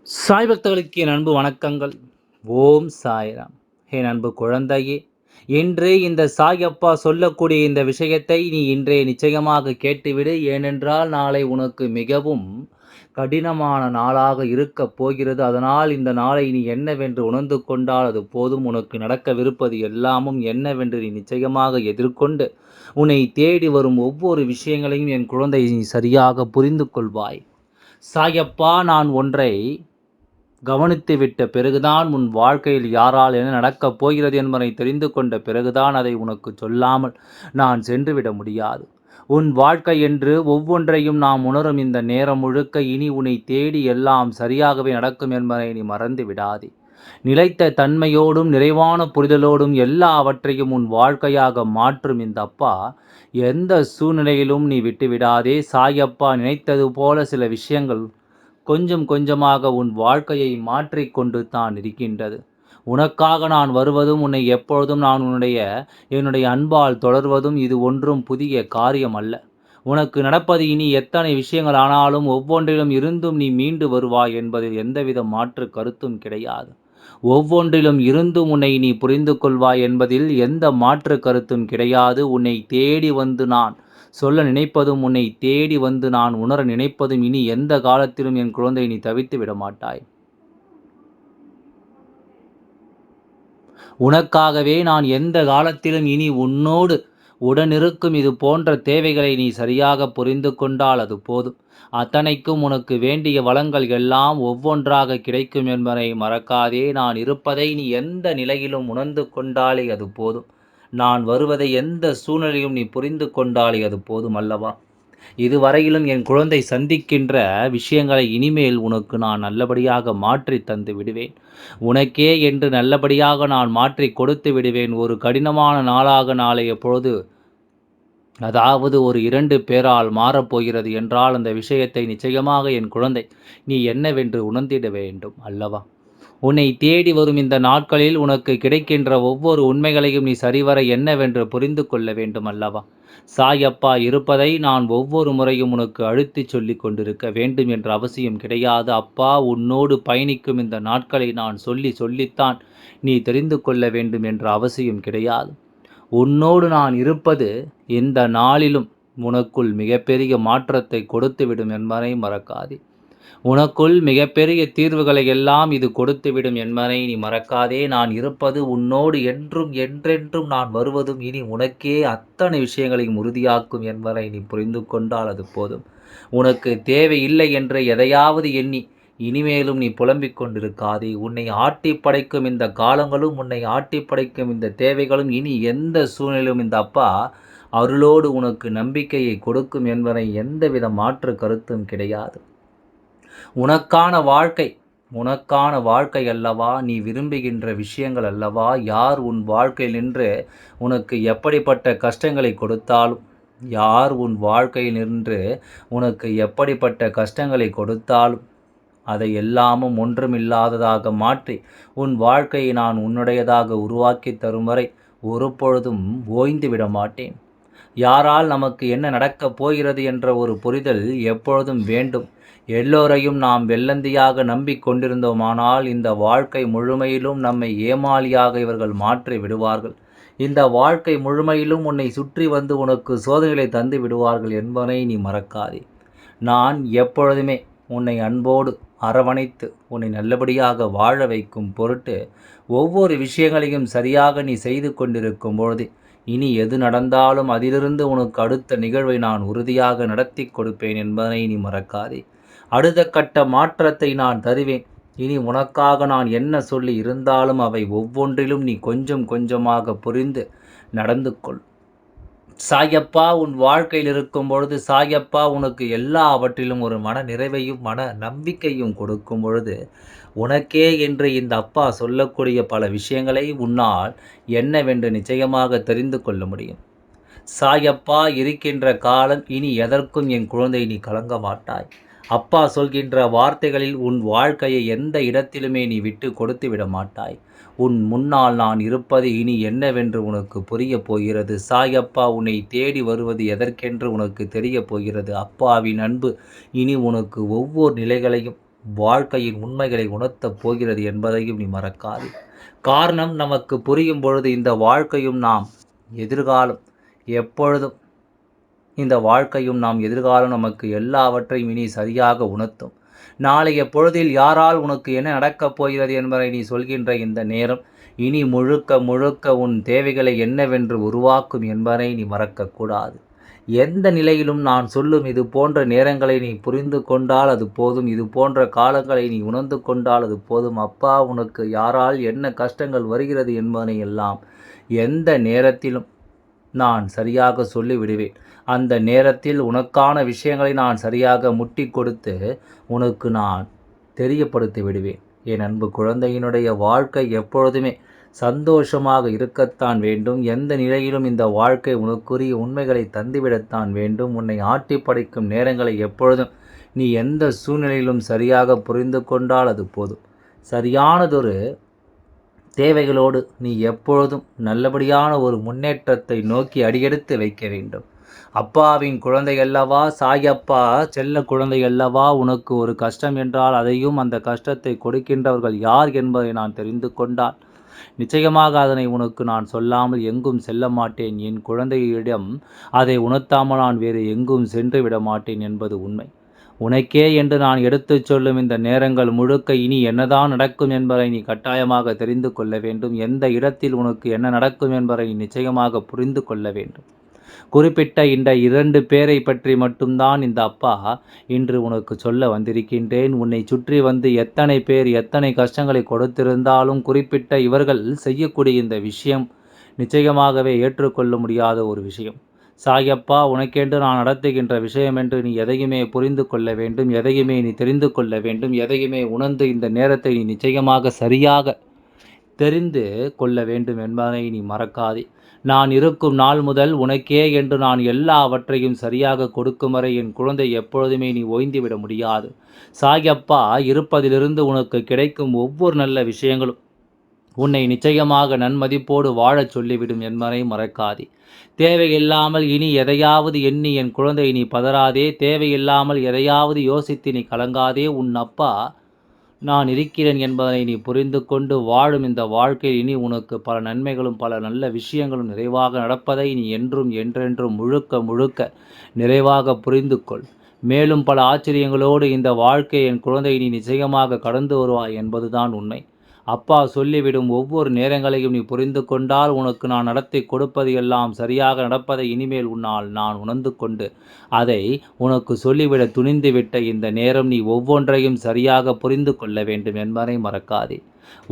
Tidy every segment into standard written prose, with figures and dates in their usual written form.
சாய் பக்தர்களுக்கு என் அன்பு வணக்கங்கள். ஓம் சாய்ராம். என் அன்பு குழந்தையே, இன்று இந்த சாய் அப்பா சொல்லக்கூடிய இந்த விஷயத்தை நீ இன்றே நிச்சயமாக கேட்டுவிடு. ஏனென்றால் நாளை உனக்கு மிகவும் கடினமான நாளாக இருக்கப் போகிறது. அதனால் இந்த நாளை நீ என்னவென்று உணர்ந்து கொண்டால் அது போதும். உனக்கு நடக்கவிருப்பது எல்லாமும் என்னவென்று நீ நிச்சயமாக எதிர்கொண்டு உன்னை தேடி வரும் ஒவ்வொரு விஷயங்களையும் என் குழந்தை நீ சரியாக புரிந்து கொள்வாய். சாயப்பா, நான் ஒன்றை கவனித்துவிட்ட பிறகுதான் உன் வாழ்க்கையில் யாரால் என்ன நடக்கப் போகிறது என்பதை தெரிந்து கொண்ட பிறகுதான் அதை உனக்கு சொல்லாமல் நான் சென்றுவிட முடியாது. உன் வாழ்க்கை என்று ஒவ்வொன்றையும் நாம் உணரும் இந்த நேரம் முழுக்க இனி உன்னை தேடி எல்லாம் சரியாகவே நடக்கும் என்பதை நீ மறந்து விடாதே. நிலைத்த தன்மையோடும் நிறைவான புரிதலோடும் எல்லாவற்றையும் உன் வாழ்க்கையாக மாற்றும் இந்த அப்பா எந்த சூழ்நிலையிலும் நீ விட்டுவிடாதே. சாயப்பா நினைத்தது போல சில விஷயங்கள் கொஞ்சம் கொஞ்சமாக உன் வாழ்க்கையை மாற்றிக்கொண்டு தான் இருக்கின்றது. உனக்காக நான் வருவதும் உன்னை எப்பொழுதும் நான் என்னுடைய அன்பால் தொடர்வதும் இது ஒன்றும் புதிய காரியம் அல்ல. உனக்கு நடப்பது இனி எத்தனை விஷயங்கள் ஆனாலும் ஒவ்வொன்றிலும் இருந்தும் நீ மீண்டு வருவாய் என்பதில் எந்தவித மாற்று கருத்தும் கிடையாது. ஒவ்வொன்றிலும் இருந்தும் உன்னை நீ புரிந்து கொள்வாய் என்பதில் எந்த மாற்று கருத்தும் கிடையாது. உன்னை தேடி வந்து நான் சொல்ல நினைப்பதும் உன்னை தேடி வந்து நான் உணர நினைப்பதும் இனி எந்த காலத்திலும் என் குழந்தை நீ தவித்து விட மாட்டாய். உனக்காகவே நான் எந்த காலத்திலும் இனி உன்னோடு உடனிருக்கும். இது போன்ற தேவைகளை நீ சரியாக புரிந்து கொண்டால் அது போதும். அத்தனைக்கும் உனக்கு வேண்டிய வளங்கள் எல்லாம் ஒவ்வொன்றாக கிடைக்கும் என்பதை மறக்காதே. நான் இருப்பதை நீ எந்த நிலையிலும் உணர்ந்து கொண்டாலே அது போதும். நான் வருவதை எந்த சூழ்நிலையும் நீ புரிந்து கொண்டாலே அது போதும் அல்லவா? இதுவரையிலும் என் குழந்தை சந்திக்கின்ற விஷயங்களை இனிமேல் உனக்கு நான் நல்லபடியாக மாற்றி தந்து விடுவேன். உனக்கே என்று நல்லபடியாக நான் மாற்றி கொடுத்து விடுவேன். ஒரு கடினமான நாளாக நாளைய பொழுது, அதாவது ஒரு 2 பேரால் மாறப்போகிறது என்றால் அந்த விஷயத்தை நிச்சயமாக என் குழந்தை நீ என்னவென்று உணர்ந்திட வேண்டும் அல்லவா? உன்னை தேடி வரும் இந்த நாட்களில் உனக்கு கிடைக்கின்ற ஒவ்வொரு உண்மைகளையும் நீ சரிவர என்னவென்று புரிந்து கொள்ள வேண்டும் அல்லவா? சாயப்பா இருப்பதை நான் ஒவ்வொரு முறையும் உனக்கு அழுத்திச் சொல்லிக் கொண்டிருக்க வேண்டும் என்ற அவசியம் கிடையாது. அப்பா உன்னோடு பயணிக்கும் இந்த நாட்களை நான் சொல்லித்தான் நீ தெரிந்து கொள்ள வேண்டும் என்ற அவசியம் கிடையாது. உன்னோடு நான் இருப்பது இந்த நாளிலும் உனக்குள் மிகப்பெரிய மாற்றத்தை கொடுத்துவிடும் என்பதை மறக்காதே. உனக்குள் மிகப்பெரிய தீர்வுகளை எல்லாம் இது கொடுத்துவிடும் என்பதை நீ மறக்காதே. நான் இருப்பது உன்னோடு என்றும் என்றென்றும் நான் வருவதும் இனி உனக்கே அத்தனை விஷயங்களையும் உறுதியாக்கும் என்பதை நீ புரிந்து கொண்டால் அது போதும். உனக்கு தேவையில்லை என்று எதையாவது எண்ணி இனிமேலும் நீ புலம்பிக் கொண்டிருக்காதே. உன்னை ஆட்டி படைக்கும் இந்த காலங்களும் உன்னை ஆட்டி படைக்கும் இந்த தேவைகளும் இனி எந்த சூழ்நிலையும் இந்த அப்பா அருளோடு உனக்கு நம்பிக்கையை கொடுக்கும் என்பதை எந்தவித மாற்று கருத்தும் கிடையாது. உனக்கான வாழ்க்கை அல்லவா? நீ விரும்புகின்ற விஷயங்கள் அல்லவா? யார் உன் வாழ்க்கையில் நின்று உனக்கு எப்படிப்பட்ட கஷ்டங்களை கொடுத்தாலும், யார் உன் வாழ்க்கையில் நின்று உனக்கு எப்படிப்பட்ட கஷ்டங்களை கொடுத்தாலும் அதை எல்லாமும் ஒன்றுமில்லாததாக மாற்றி உன் வாழ்க்கையை நான் உன்னுடையதாக உருவாக்கி தரும் வரை ஒரு பொழுதும் ஓய்ந்து விட மாட்டேன். யாரால் நமக்கு என்ன நடக்கப் போகிறது என்ற ஒரு புரிதல் எப்பொழுதும் வேண்டும். எல்லோரையும் நாம் வெள்ளந்தியாக நம்பிக்கொண்டிருந்தோமானால் இந்த வாழ்க்கை முழுமையிலும் நம்மை ஏமாளியாக இவர்கள் மாற்றி விடுவார்கள். இந்த வாழ்க்கை முழுமையிலும் உன்னை சுற்றி வந்து உனக்கு சோதனைகளை தந்து விடுவார்கள் என்பதை நீ மறக்காதே. நான் எப்பொழுதுமே உன்னை அன்போடு அரவணைத்து உன்னை நல்லபடியாக வாழ வைக்கும் பொருட்டு ஒவ்வொரு விஷயங்களையும் சரியாக நீ செய்து கொண்டிருக்கும் பொழுது இனி எது நடந்தாலும் அதிலிருந்து உனக்கு அடுத்த நிகழ்வை நான் உறுதியாக நடத்தி கொடுப்பேன் என்பதை நீ மறக்காதே. அடுத்த கட்ட மாற்றத்தை நான் தருவேன். இனி உனக்காக நான் என்ன சொல்லி இருந்தாலும் அவை ஒவ்வொன்றிலும் நீ கொஞ்சம் கொஞ்சமாக புரிந்து நடந்து கொள். சாயப்பா உன் வாழ்க்கையில் இருக்கும் பொழுது, சாயப்பா உனக்கு எல்லாவற்றிலும் ஒரு மன நிறைவையும் மன நம்பிக்கையும் கொடுக்கும் பொழுது, உனக்கே என்று இந்த அப்பா சொல்லக்கூடிய பல விஷயங்களை உன்னால் என்னவென்று நிச்சயமாக தெரிந்து கொள்ள முடியும். சாயப்பா இருக்கின்ற காலம் இனி எதற்கும் என் குழந்தை நீ கலங்க மாட்டாய். அப்பா சொல்கின்ற வார்த்தைகளில் உன் வாழ்க்கையை எந்த இடத்திலுமே நீ விட்டு கொடுத்து விட மாட்டாய். உன் முன்னால் நான் இருப்பது இனி என்னவென்று உனக்கு புரியப் போகிறது. சாயப்பா உன்னை தேடி வருவது எதற்கென்று உனக்கு தெரியப் போகிறது. அப்பாவின் அன்பு இனி உனக்கு ஒவ்வொரு நிலைகளையும் வாழ்க்கையின் உண்மைகளை உணர்த்தப் போகிறது என்பதையும் நீ மறக்காதே. காரணம், நமக்கு புரியும் பொழுது இந்த வாழ்க்கையும் நாம் எதிர்காலம் எப்பொழுதும் இந்த வாழ்க்கையும் நாம் எதிர்காலம் நமக்கு எல்லாவற்றையும் இனி சரியாக உணர்த்தும். நாளைய பொழுதில் யாரால் உனக்கு என்ன நடக்கப் போகிறது என்பதை நீ சொல்கின்ற இந்த நேரம் இனி முழுக்க முழுக்க உன் தேவைகளை என்னவென்று உருவாக்கும் என்பதை நீ மறக்கக்கூடாது. எந்த நிலையிலும் நான் சொல்லும் இது போன்ற நேரங்களை நீ புரிந்து கொண்டால் அது போதும். இது போன்ற காலங்களை நீ உணர்ந்து கொண்டால் அது போதும். அப்பா, உனக்கு யாரால் என்ன கஷ்டங்கள் வருகிறது என்பதனை எல்லாம் எந்த நேரத்திலும் நான் சரியாக சொல்லிவிடுவேன். அந்த நேரத்தில் உனக்கான விஷயங்களை நான் சரியாக முட்டி கொடுத்து உனக்கு நான் தெரியப்படுத்தி விடுவேன். என் அன்பு குழந்தையினுடைய வாழ்க்கை எப்பொழுதுமே சந்தோஷமாக இருக்கத்தான் வேண்டும். எந்த நிலையிலும் இந்த வாழ்க்கை உனக்குரிய உண்மைகளை தந்துவிடத்தான் வேண்டும். உன்னை ஆட்டி படைக்கும் நேரங்களை எப்பொழுதும் நீ எந்த சூழ்நிலையிலும் சரியாக புரிந்து கொண்டால் அது போதும். சரியானதொரு தேவைகளோடு நீ எப்பொழுதும் நல்லபடியான ஒரு முன்னேற்றத்தை நோக்கி அடியெடுத்து வைக்க வேண்டும். அப்பாவின் குழந்தை அல்லவா, சாயப்பா செல்ல குழந்தை அல்லவா, உனக்கு ஒரு கஷ்டம் என்றால் அதையும் அந்த கஷ்டத்தை கொடுக்கின்றவர்கள் யார் என்பதை நான் தெரிந்து கொண்டால் நிச்சயமாக அதனை உனக்கு நான் சொல்லாமல் எங்கும் செல்ல மாட்டேன். என் குழந்தையிடம் அதை உணர்த்தாமல் நான் வேறு எங்கும் சென்று விட மாட்டேன் என்பது உண்மை. உனக்கே என்று நான் எடுத்துச் சொல்லும் இந்த நேரங்கள் முழுக்க இனி என்னதான் நடக்கும் என்பதை நீ கட்டாயமாக தெரிந்து கொள்ள வேண்டும். எந்த இடத்தில் உனக்கு என்ன நடக்கும் என்பதை நீ நிச்சயமாக புரிந்து கொள்ள வேண்டும். குறிப்பிட்ட இந்த 2 பேரை பற்றி மட்டும்தான் இந்த அப்பா இன்று உனக்கு சொல்ல வந்திருக்கின்றேன். உன்னை சுற்றி வந்து எத்தனை பேர் எத்தனை கஷ்டங்களை கொடுத்திருந்தாலும் குறிப்பிட்ட இவர்கள் செய்யக்கூடிய இந்த விஷயம் நிச்சயமாகவே ஏற்றுக்கொள்ள முடியாத ஒரு விஷயம். சாயப்பா, உனக்கென்று நான் நடத்துகின்ற விஷயம் என்று நீ எதையுமே புரிந்து கொள்ள வேண்டும். எதையுமே நீ தெரிந்து கொள்ள வேண்டும். எதையுமே உணர்ந்து இந்த நேரத்தை நீ நிச்சயமாக சரியாக தெரிந்து கொள்ள வேண்டும் என்பதை நீ மறக்காதே. நான் இருக்கும் நாள் முதல் உனக்கே என்று நான் எல்லாவற்றையும் சரியாக கொடுக்கும் வரை என் குழந்தை எப்பொழுதுமே நீ ஓய்ந்துவிட முடியாது. சாயப்பா இருப்பதிலிருந்து உனக்கு கிடைக்கும் ஒவ்வொரு நல்ல விஷயங்களும் உன்னை நிச்சயமாக நன்மதிப்போடு வாழச் சொல்லிவிடும் என்பதை மறக்காதே. தேவையில்லாமல் இனி எதையாவது எண்ணி என் குழந்தை நீ பதறாதே. தேவையில்லாமல் எதையாவது யோசித்து நீ கலங்காதே. உன் அப்பா நான் இருக்கிறேன் என்பதனை நீ புரிந்து கொண்டு வாழும் இந்த வாழ்க்கையில் இனி உனக்கு பல நன்மைகளும் பல நல்ல விஷயங்களும் நிறைவாக நடப்பதை நீ என்றும் என்றென்றும் முழுக்க முழுக்க நிறைவாக புரிந்து கொள். மேலும் பல ஆச்சரியங்களோடு இந்த வாழ்க்கை என் குழந்தை நீ நிச்சயமாக கடந்து வருவாய் என்பதுதான் உண்மை. அப்பா சொல்லிவிடும் ஒவ்வொரு நேரங்களையும் நீ புரிந்து கொண்டால் உனக்கு நான் நடத்தி கொடுப்பது எல்லாம் சரியாக நடப்பதை இனிமேல் உன்னால் நான் உணர்ந்து கொண்டு அதை உனக்கு சொல்லிவிட துணிந்துவிட்ட இந்த நேரம் நீ ஒவ்வொன்றையும் சரியாக புரிந்து கொள்ள வேண்டும் என்பதை மறக்காதே.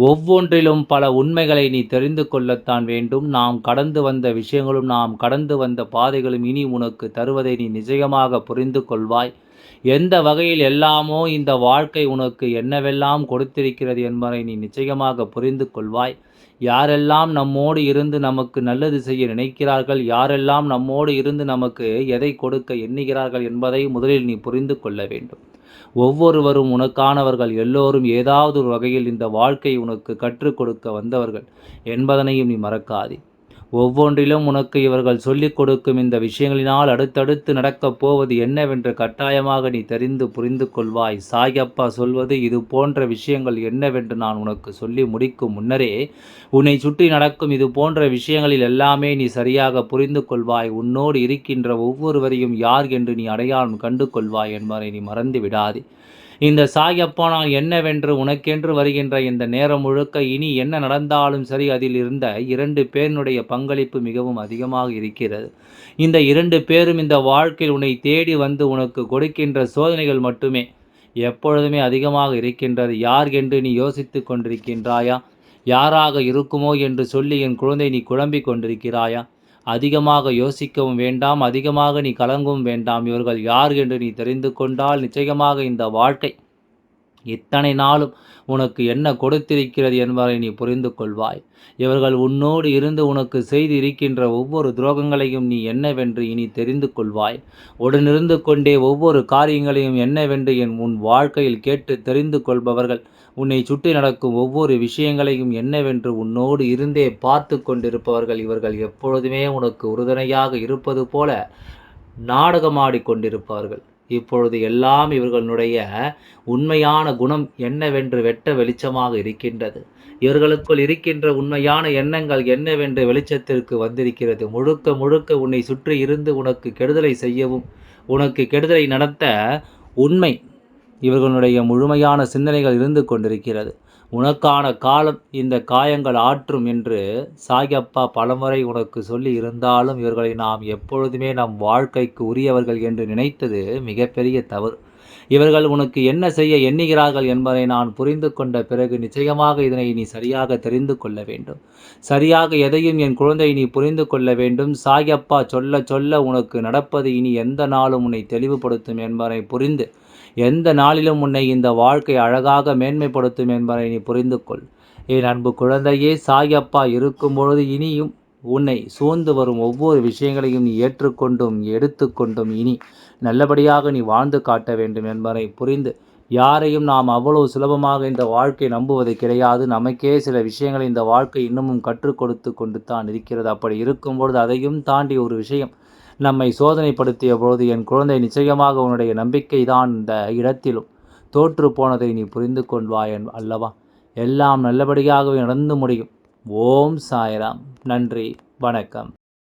ஒவ்வொன்றிலும் பல உண்மைகளை நீ தெரிந்து கொள்ளத்தான் வேண்டும். நாம் கடந்து வந்த விஷயங்களும் நாம் கடந்து வந்த பாதைகளும் இனி உனக்கு தருவதை நீ நிச்சயமாக புரிந்து கொள்வாய். எந்த வகையில் எல்லாமோ இந்த வாழ்க்கை உனக்கு என்னவெல்லாம் கொடுத்திருக்கிறது என்பதை நீ நிச்சயமாக புரிந்து கொள்வாய். யாரெல்லாம் நம்மோடு இருந்து நமக்கு நல்லது செய்ய நினைக்கிறார்கள், யாரெல்லாம் நம்மோடு இருந்து நமக்கு எதை கொடுக்க எண்ணுகிறார்கள் என்பதை முதலில் நீ புரிந்து கொள்ள வேண்டும். ஒவ்வொருவரும் உனக்கானவர்கள். எல்லோரும் ஏதாவது ஒரு வகையில் இந்த வாழ்க்கை உனக்கு கற்றுக் கொடுக்க வந்தவர்கள் என்பதனையும் நீ மறக்காதே. ஒவ்வொன்றிலும் உனக்கு இவர்கள் சொல்லிக் கொடுக்கும் இந்த விஷயங்களினால் அடுத்தடுத்து நடக்கப் போவது என்னவென்று கட்டாயமாக நீ தெரிந்து புரிந்து கொள்வாய். சாயப்பா சொல்வது இது போன்ற விஷயங்கள் என்னவென்று நான் உனக்கு சொல்லி முடிக்கும் முன்னரே உன்னை சுற்றி நடக்கும் இது போன்ற விஷயங்களில் எல்லாமே நீ சரியாக புரிந்து கொள்வாய். உன்னோடு இருக்கின்ற ஒவ்வொருவரையும் யார் என்று நீ அடையாளம் கண்டு கொள்வாய் என்பதை நீ மறந்து விடாதே. இந்த சாயப்பா நான் என்னவென்று உனக்கென்று வருகின்ற இந்த நேரம் முழுக்க இனி என்ன நடந்தாலும் சரி அதில் இருந்த 2 பேரினுடைய பங்களிப்பு மிகவும் அதிகமாக இருக்கிறது. இந்த 2 பேரும் இந்த வாழ்க்கையில் உன்னை தேடி வந்து உனக்கு கொடுக்கின்ற சோதனைகள் மட்டுமே எப்பொழுதுமே அதிகமாக இருக்கின்றது. யார் என்று நீ யோசித்து கொண்டிருக்கின்றாயா? யாராக இருக்குமோ என்று சொல்லி என் குழந்தை நீ குழம்பிக் கொண்டிருக்கிறாயா? அதிகமாக யோசிக்கவும் வேண்டாம், அதிகமாக நீ கலங்கவும் வேண்டாம். இவர்கள் யார் என்று நீ தெரிந்து கொண்டால் நிச்சயமாக இந்த வாழ்க்கை இத்தனை நாளும் உனக்கு என்ன கொடுத்திருக்கிறது என்பதை நீ புரிந்து கொள்வாய். இவர்கள் உன்னோடு இருந்து உனக்கு செய்து இருக்கின்ற ஒவ்வொரு துரோகங்களையும் நீ என்னவென்று இனி தெரிந்து கொள்வாய். உடனிருந்து கொண்டே ஒவ்வொரு காரியங்களையும் என்னவென்று உன் வாழ்க்கையில் கேட்டு தெரிந்து கொள்பவர்கள் உன்னை சுற்றி நடக்கும் ஒவ்வொரு விஷயங்களையும் என்னவென்று உன்னோடு இருந்தே பார்த்து கொண்டிருப்பவர்கள் இவர்கள் எப்பொழுதுமே உனக்கு உறுதுணையாக இருப்பது போல நாடகமாடி கொண்டிருப்பார்கள். இப்பொழுது எல்லாம் இவர்களுடைய உண்மையான குணம் என்னவென்று வெட்ட வெளிச்சமாக இருக்கின்றது. இவர்களுக்குள் இருக்கின்ற உண்மையான எண்ணங்கள் என்னவென்று வெளிச்சத்திற்கு வந்திருக்கிறது. முழுக்க முழுக்க உன்னை சுற்றி இருந்து உனக்கு கெடுதலை செய்யவும், உனக்கு கெடுதலை நடத்த உண்மை இவர்களுடைய முழுமையான சிந்தனைகள் இருந்து கொண்டிருக்கிறது. உனக்கான காலம் இந்த காயங்கள் ஆற்றும் என்று சாயப்பா பலமுறை உனக்கு சொல்லி இருந்தாலும் இவர்களை நாம் எப்பொழுதுமே நம் வாழ்க்கைக்கு உரியவர்கள் என்று நினைத்தது மிகப்பெரிய தவறு. இவர்கள் உனக்கு என்ன செய்ய எண்ணுகிறார்கள் என்பதை நான் புரிந்து கொண்ட பிறகு நிச்சயமாக இதனை நீ சரியாக தெரிந்து கொள்ள வேண்டும். சரியாக எதையும் என் குழந்தை நீ புரிந்து கொள்ள வேண்டும். சாயப்பா சொல்ல சொல்ல உனக்கு நடப்பது இனி எந்த நாளும் உன்னை தெளிவுபடுத்தும் என்பதை புரிந்து, எந்த நாளிலும் உன்னை இந்த வாழ்க்கை அழகாக மேன்மைப்படுத்தும் என்பதை நீ புரிந்து கொள். என் அன்பு குழந்தையே, சாயப்பா இருக்கும் பொழுது இனியும் உன்னை சூழ்ந்து வரும் ஒவ்வொரு விஷயங்களையும் நீ ஏற்றுக்கொண்டும் எடுத்துக்கொண்டும் இனி நல்லபடியாக நீ வாழ்ந்து காட்ட வேண்டும் என்பதை புரிந்து, யாரையும் நாம் அவ்வளவு சுலபமாக இந்த வாழ்க்கை நம்புவது கிடையாது. நமக்கே சில விஷயங்களை இந்த வாழ்க்கை இன்னமும் கற்றுக் கொடுத்து கொண்டு தான் இருக்கிறது. அப்படி இருக்கும்பொழுது அதையும் தாண்டி ஒரு விஷயம் நம்மை சோதனைப்படுத்திய பொழுது, என் குழந்தை நிச்சயமாக உன்னுடைய நம்பிக்கை தான் இந்த இடத்திலும் தோற்று போனதை நீ புரிந்து கொள்வாய் அல்லவா? எல்லாம் நல்லபடியாகவே நடந்து முடியும். ஓம் சாய்ராம். நன்றி, வணக்கம்.